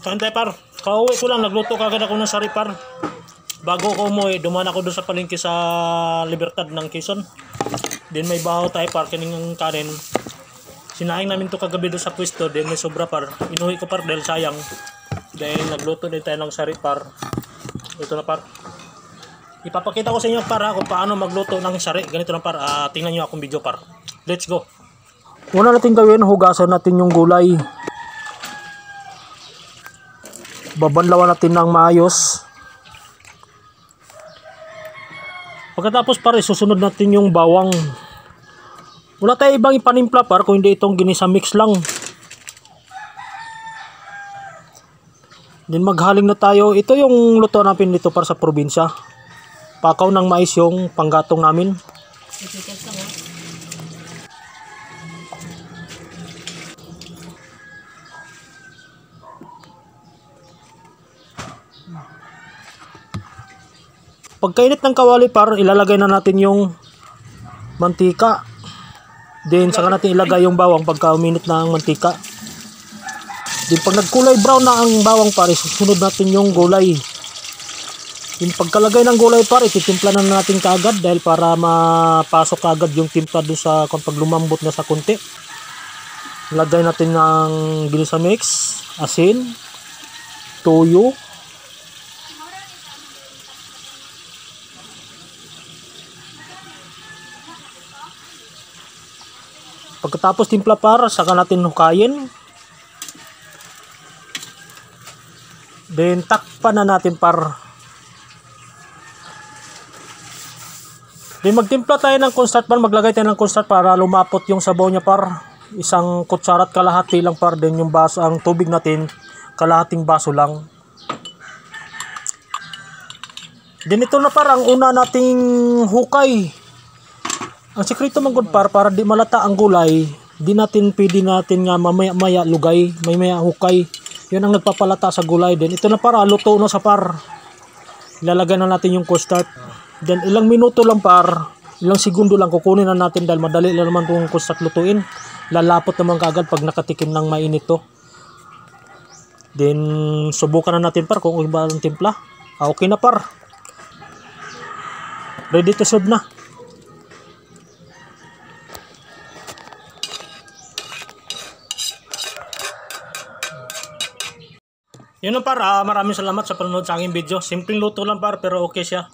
Kain tayo par. Kauwi ko lang, nagluto kagad ako ng sari par. Bago ko umuwi, dumaan ako doon sa palengke sa Libertad ng Quezon. Then may baho tayo par, kining kanin. Sinaing namin to kagabi doon sa pwesto, then may sobra par. Inuwi ko par dahil sayang. Dahil nagluto din tayo ng sari par. Ito na par. Ipapakita ko sa inyo par kung paano magluto ng sari. Ganito lang par, tingnan nyo akong video par. Let's go. Una natin gawin, hugasan natin yung gulay. Babanlawan natin ng maayos. Pagkatapos par, susunod natin yung bawang. Wala tayo ibang ipanimpla par, kung hindi itong ginisa mix lang. Then maghaling na tayo. Ito yung luto natin dito par sa probinsya. Pakaw ng mais yung panggatong namin. Pagkainit ng kawali par, ilalagay na natin yung mantika. Then saka natin ilagay yung bawang pagka uminit na ang mantika. Then pag nagkulay brown na ang bawang par, susunod natin yung gulay. Then pagkalagay ng gulay par, ititimpla na natin kaagad dahil para mapasok kaagad yung timpla doon sa pag lumambot na sa konti. Lagay natin ng ginisa mix, asin, toyo. Pagkatapos timpla par, saka natin hukayin. Then takpan na natin par. Then magtimpla tayo ng cornstarch par, maglagay tayo ng cornstarch para lumapot yung sabaw niya par. Isang kutsara at kalahati lang par, then yung baso, ang tubig natin kalahating baso lang. Then ito na par ang una nating hukay. Ang sekreto man gud par, para di malata ang gulay, di natin pwede natin nga mamaya lugay, mamaya hukay. Yun ang nagpapalata sa gulay din. Ito na para luto na sa par. Ilalagay na natin yung cornstarch. Then ilang minuto lang par, ilang segundo lang kukunin na natin dahil madali lang naman itong cornstarch lutuin. Lalapot naman kaagad pag nakatikim ng mainit to. Then subukan na natin par kung iba ang timpla. Okay na par. Ready to serve na. Yun lang par, maraming salamat sa panonood sa aking video. Simpleng luto lang par, pero okay siya.